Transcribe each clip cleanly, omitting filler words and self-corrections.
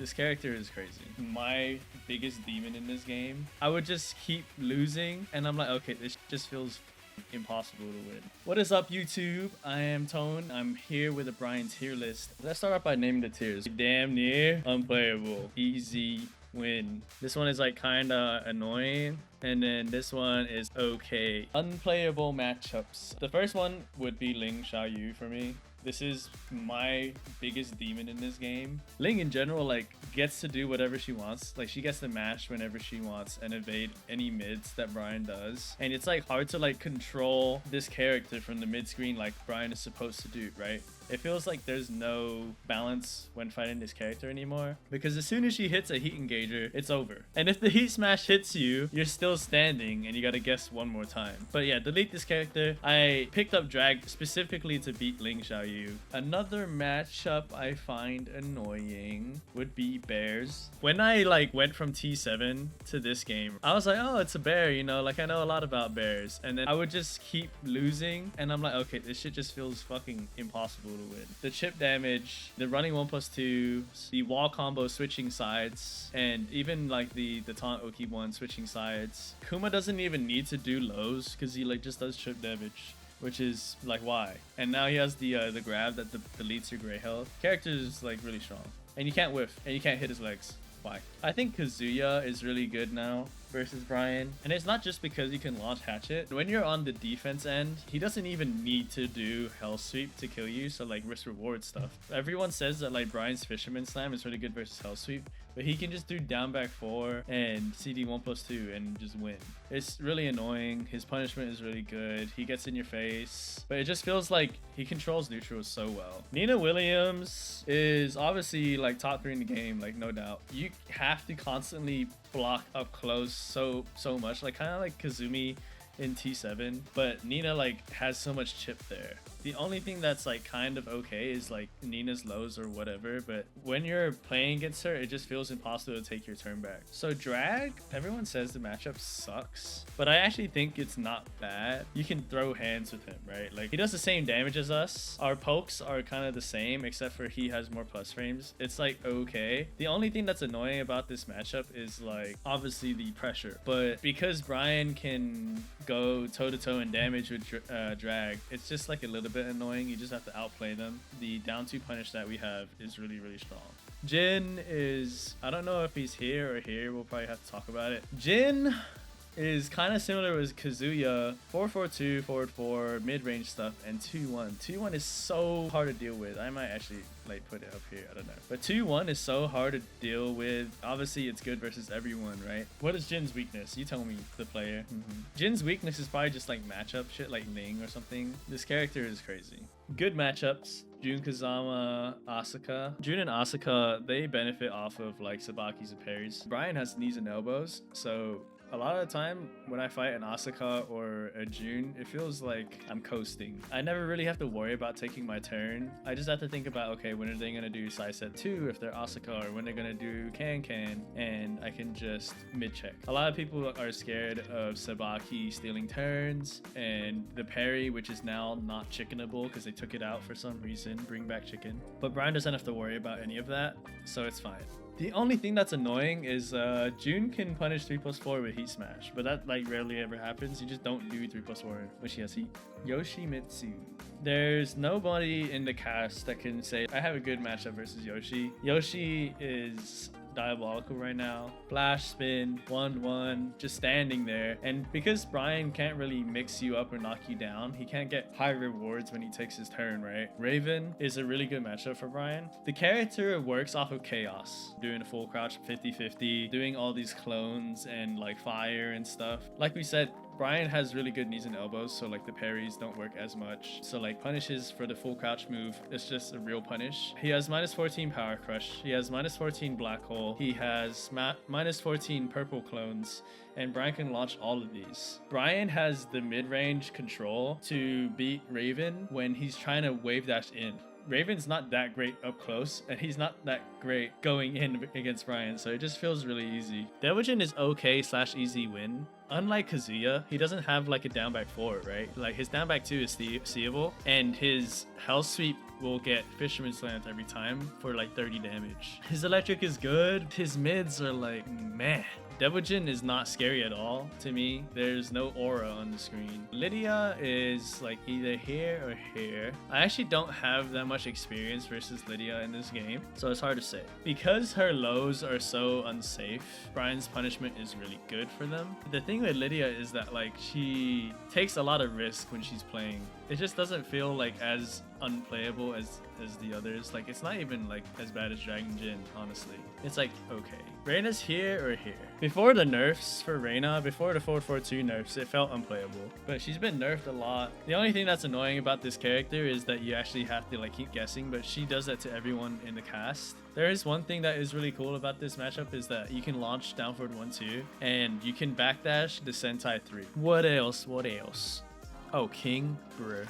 This character is crazy. My biggest demon in this game. I would just keep losing and I'm like, okay, this just feels impossible to win. What is up, YouTube? I am Tone. I'm here with a Bryan tier list. Let's start off by naming the tiers. Damn near unplayable, easy win. This one is like kinda annoying, and then this one is okay. Unplayable matchups. The first one would be Ling Xiaoyu for me. This is my biggest demon in this game. Ling in general like gets to do whatever she wants. Like she gets to mash whenever she wants and evade any mids that Bryan does. And it's like hard to like control this character from the mid screen like Bryan is supposed to do, right? It feels like there's no balance when fighting this character anymore, because as soon as she hits a heat engager, it's over. And if the heat smash hits you, you're still standing and you gotta guess one more time. But yeah, delete this character. I picked up drag specifically to beat Ling Xiaoyu. Another matchup I find annoying would be Bears. When I like went from T7 to this game, I was like, oh, it's a bear, you know, like I know a lot about bears. And then I would just keep losing and I'm like, okay, this shit just feels fucking impossible to win. The chip damage, the running 1+2, the wall combo switching sides, and even like the taunt Oki 1 switching sides. Kuma doesn't even need to do lows because he like just does chip damage, which is like why. And now he has the grab that deletes your gray health. Character is like really strong, and you can't whiff and you can't hit his legs. Why? I think Kazuya is really good now versus Bryan, and it's not just because you can launch hatchet. When you're on the defense end, he doesn't even need to do hell sweep to kill you, so like risk reward stuff. Everyone says that like Bryan's fisherman slam is really good versus hell sweep, but he can just do down back 4 and CD 1+2 and just win. It's really annoying. His punishment is really good. He gets in your face, but it just feels like he controls neutrals so well. Nina Williams is obviously like top 3 in the game, like no doubt. You have to constantly block up close so much, like kind of like Kazumi in T7, but Nina like has so much chip there. The only thing that's like kind of okay is like Nina's lows or whatever, but when you're playing against her, it just feels impossible to take your turn back. So drag, everyone says the matchup sucks, but I actually think it's not bad. You can throw hands with him, right? Like he does the same damage as us. Our pokes are kind of the same, except for he has more plus frames. It's like okay. The only thing that's annoying about this matchup is like obviously the pressure, but because Bryan can go toe-to-toe in damage with drag, it's just like a little bit annoying. You just have to outplay them. The down 2 punish that we have is really strong. Jin is, I don't know if he's here or here, we'll probably have to talk about it. Jin is kind of similar with Kazuya. 4-4-2, forward 4, mid-range stuff, and 2-1. 2-1 is so hard to deal with. I might actually like put it up here, I don't know. But 2-1 is so hard to deal with. Obviously it's good versus everyone, right? What is Jin's weakness? You tell me, the player. Jin's weakness is probably just like matchup shit like Ling or something. This character is crazy. Good matchups. Jun, Kazama, Asuka. Jun and Asuka, they benefit off of like Sabaki's and parries. Bryan has knees and elbows, so a lot of the time when I fight an Asuka or a Jun, it feels like I'm coasting. I never really have to worry about taking my turn. I just have to think about, okay, when are they gonna do side set 2 if they're Asuka, or when they're gonna do can, and I can just mid-check. A lot of people are scared of Sabaki stealing turns and the parry, which is now not chickenable because they took it out for some reason. Bring back chicken. But Bryan doesn't have to worry about any of that, so it's fine. The only thing that's annoying is Jun can punish 3+4 with heat smash, but that like rarely ever happens. You just don't do 3+4 when she has heat. Yoshimitsu. There's nobody in the cast that can say I have a good matchup versus Yoshi. Yoshi is diabolical right now. Flash spin, 1-1, just standing there. And because Bryan can't really mix you up or knock you down, he can't get high rewards when he takes his turn, right? Raven is a really good matchup for Bryan. The character works off of chaos, doing a full crouch 50-50, doing all these clones and like fire and stuff. Like we said, Bryan has really good knees and elbows, so like the parries don't work as much. So like punishes for the full crouch move, it's just a real punish. He has -14 power crush. He has -14 black hole. He has -14 purple clones, and Bryan can launch all of these. Bryan has the mid-range control to beat Raven when he's trying to wave dash in. Raven's not that great up close, and he's not that great going in against Bryan, so it just feels really easy. Devil Jin is okay / easy win. Unlike Kazuya, he doesn't have like a down back 4, right? Like his down back 2 is seeable, and his hell sweep will get Fisherman's Lance every time for like 30 damage. His electric is good. His mids are like meh. Devil Jin is not scary at all to me. There's no aura on the screen. Lydia is like either here or here. I actually don't have that much experience versus Lydia in this game, so it's hard to say. Because her lows are so unsafe, Bryan's punishment is really good for them. The thing with Lydia is that like she takes a lot of risk when she's playing. It just doesn't feel like as unplayable as the others. Like it's not even like as bad as Dragon Jin, honestly. It's like okay. Reyna's here or here. Before the nerfs for Reyna, before the 442 nerfs, it felt unplayable. But she's been nerfed a lot. The only thing that's annoying about this character is that you actually have to like keep guessing, but she does that to everyone in the cast. There is one thing that is really cool about this matchup is that you can launch down forward 1-2 and you can backdash the Sentai 3. What else? What else? Oh, King, bruh.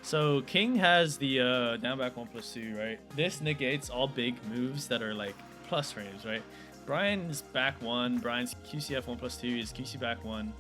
So King has the down back 1+2, right? This negates all big moves that are like plus frames, right? Bryan's back 1, Bryan's QCF 1+2 is QC back 1,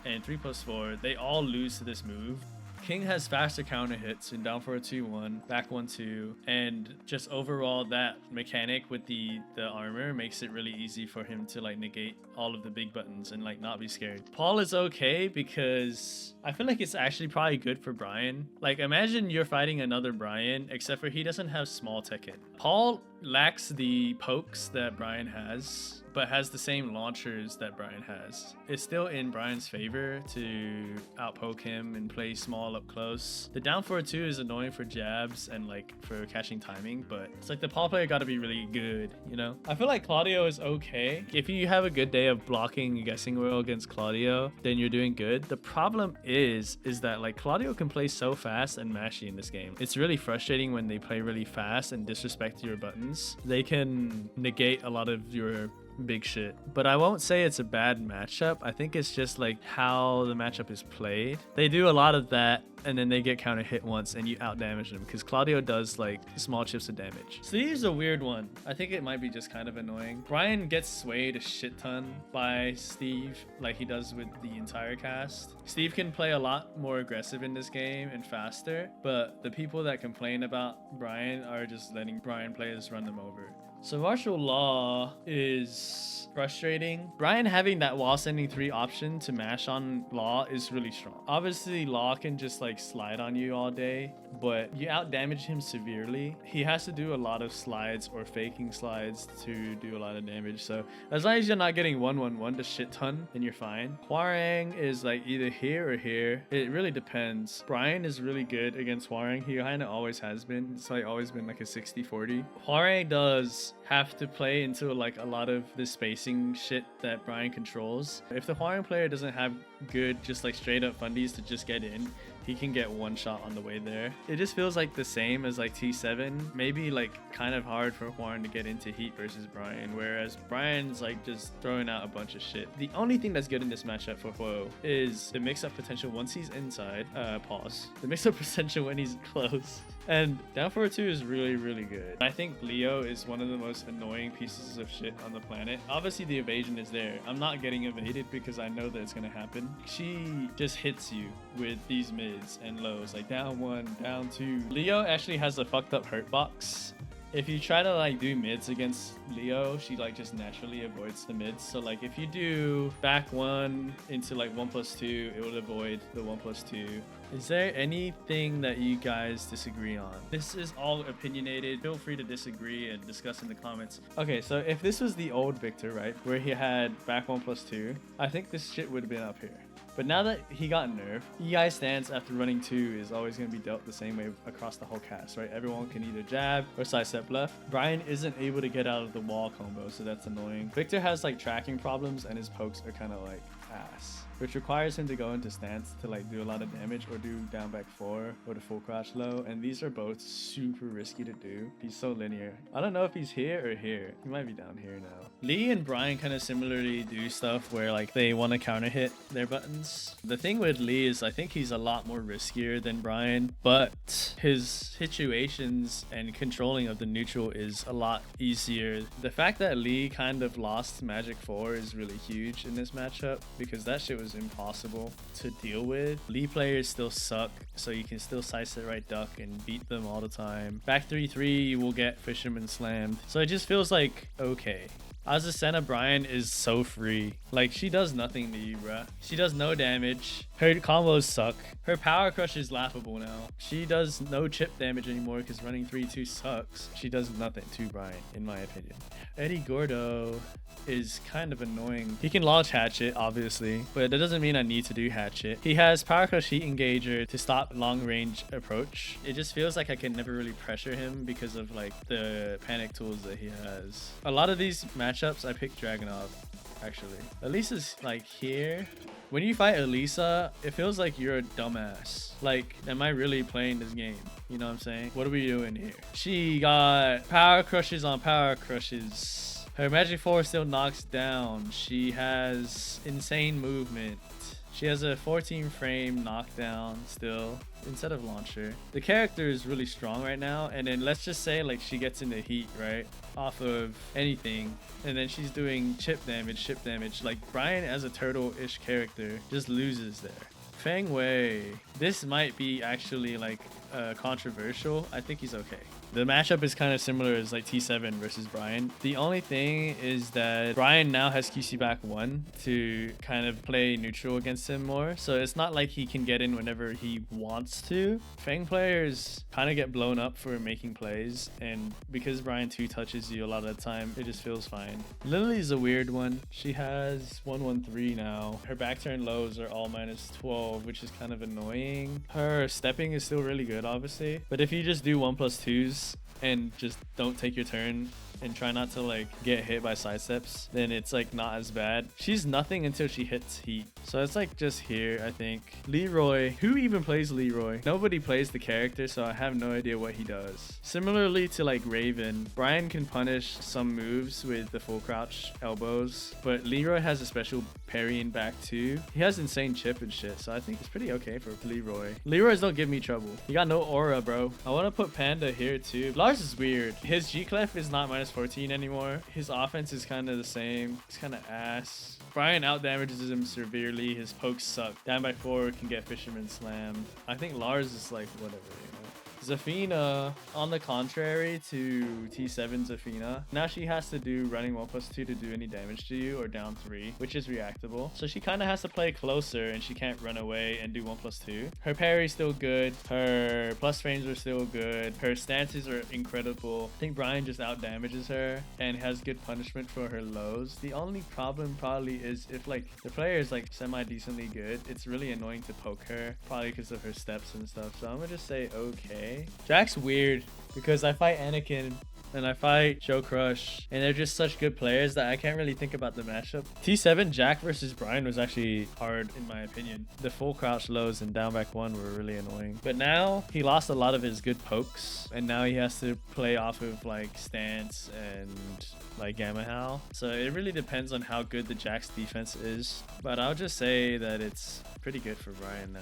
and 3+4. They all lose to this move. King has faster counter hits in down forward 2-1, back 1-2, and just overall that mechanic with the armor makes it really easy for him to like negate all of the big buttons and like not be scared. Paul is okay because I feel like it's actually probably good for Bryan. Like imagine you're fighting another Bryan, except for he doesn't have small Tekken. Paul lacks the pokes that Bryan has, but has the same launchers that Bryan has. It's still in Bryan's favor to outpoke him and play small up close. The down forward 2 is annoying for jabs and like for catching timing, but it's like the Paul player gotta be really good, you know? I feel like Claudio is okay. If you have a good day of blocking guessing roll against Claudio, then you're doing good. The problem is that like Claudio can play so fast and mashy in this game. It's really frustrating when they play really fast and disrespect your buttons. They can negate a lot of your big shit, but I won't say it's a bad matchup. I think it's just like how the matchup is played. They do a lot of that and then they get counter hit once and you out damage them because Claudio does like small chips of damage. Steve's a weird one. I think it might be just kind of annoying. Bryan gets swayed a shit ton by Steve like he does with the entire cast. Steve can play a lot more aggressive in this game and faster, but the people that complain about Bryan are just letting Bryan players run them over. So martial law is frustrating. Bryan having that wall sending 3 option to mash on law is really strong. Obviously law can just like slide on you all day, but you out damage him severely. He has to do a lot of slides or faking slides to do a lot of damage. So as long as you're not getting 1-1-1 to shit ton, then you're fine. Hwoarang is like either here or here. It really depends. Bryan is really good against Hwoarang. He kind of always has been. It's like always been like a 60-40. Hwoarang does have to play into like a lot of the spacing shit that Bryan controls. If the Hwoarang player doesn't have good just like straight up fundies to just get in, he can get one shot on the way there. It just feels like the same as like T7. Maybe like kind of hard for Hwoarang to get into heat versus Bryan, whereas Bryan's like just throwing out a bunch of shit. The only thing that's good in this matchup for Hwo is the mix-up potential once he's inside. Pause. The mix-up potential when he's close. And down forward 2 is really, really good. I think Leo is one of the most annoying pieces of shit on the planet. Obviously the evasion is there. I'm not getting evaded because I know that it's gonna happen. She just hits you with these mids and lows, like down 1, down 2. Leo actually has a fucked up hurt box. If you try to like do mids against Leo, she like just naturally avoids the mids. So like if you do back 1 into like 1+2, it will avoid the 1+2. Is there anything that you guys disagree on? This is all opinionated. Feel free to disagree and discuss in the comments. Okay, so if this was the old Victor, right, where he had back 1+2, I think this shit would have been up here. But now that he got nerfed, EI stance after running 2 is always going to be dealt the same way across the whole cast, right? Everyone can either jab or sidestep left. Bryan isn't able to get out of the wall combo, so that's annoying. Victor has like tracking problems and his pokes are kind of like ass, which requires him to go into stance to like do a lot of damage or do down back 4 or the full crouch low, and these are both super risky to do. He's so linear. I don't know if he's here or here. He might be down here now. Lee and Bryan kind of similarly do stuff where like they want to counter hit their buttons. The thing with Lee is I think he's a lot more riskier than Bryan, but his situations and controlling of the neutral is a lot easier. The fact that Lee kind of lost Magic 4 is really huge in this matchup. because that shit was impossible to deal with. Lee players still suck, so you can still slice it right duck and beat them all the time. Back 3-3, you will get Fisherman slammed. So it just feels like okay. Azucena Bryan is so free. Like, she does nothing to you, bruh. She does no damage. Her combos suck. Her power crush is laughable now. She does no chip damage anymore because running 3-2 sucks. She does nothing to Bryan, in my opinion. Eddie Gordo is kind of annoying. He can launch Hatchet, obviously, but that doesn't mean I need to do Hatchet. He has Power Crush Heat Engager to stop long range approach. It just feels like I can never really pressure him because of like the panic tools that he has. A lot of these matchups I pick Dragunov, actually. Elisa's like here. When you fight Elisa, it feels like you're a dumbass. Like, am I really playing this game? You know what I'm saying? What are we doing here? She got power crushes on power crushes. Her Magic 4 still knocks down. She has insane movement. She has a 14 frame knockdown still instead of launcher. The character is really strong right now, and then let's just say like she gets into heat, right? Off of anything, and then she's doing chip damage. Like Bryan as a turtle-ish character just loses there. Feng Wei. This might be actually like controversial. I think he's okay. The matchup is kind of similar as like T7 versus Bryan. The only thing is that Bryan now has QC back 1 to kind of play neutral against him more. So it's not like he can get in whenever he wants to. Feng players kind of get blown up for making plays. And because Bryan 2 touches you a lot of the time, it just feels fine. Lily's a weird one. She has 113 now. Her back turn lows are all -12, which is kind of annoying. Her stepping is still really good, obviously. But if you just do 1+2s and just don't take your turn and try not to like get hit by sidesteps, then it's like not as bad. She's nothing until she hits heat. So it's like just here, I think. Leroy. Who even plays Leroy? Nobody plays the character, so I have no idea what he does. Similarly to like Raven, Bryan can punish some moves with the full crouch elbows, but Leroy has a special parry in back too. He has insane chip and shit, so I think it's pretty okay for Leroy. Leroy's don't give me trouble. He got no aura, bro. I want to put Panda here too. Lars is weird. His G-Clef is not -14 anymore. His offense is kind of the same. It's kind of ass. Bryan out damages him severely. His pokes suck. Down by 4 can get Fisherman slammed. I think Lars is like whatever, you know. Zafina, on the contrary to T7 Zafina, now she has to do running 1+2 to do any damage to you or down 3, which is reactable. So she kind of has to play closer and she can't run away and do 1+2. Her parry's still good. Her plus frames are still good. Her stances are incredible. I think Bryan just out damages her and has good punishment for her lows. The only problem probably is if like the player is like semi-decently good, it's really annoying to poke her, probably because of her steps and stuff. So I'm gonna just say okay. Jack's weird because I fight Anakin and I fight Joe Crush, and they're just such good players that I can't really think about the matchup. T7 Jack versus Bryan was actually hard in my opinion. The full crouch lows and down back 1 were really annoying. But now he lost a lot of his good pokes, and now he has to play off of like stance and like Gamma Howl. So it really depends on how good the Jack's defense is. But I'll just say that it's pretty good for Bryan now.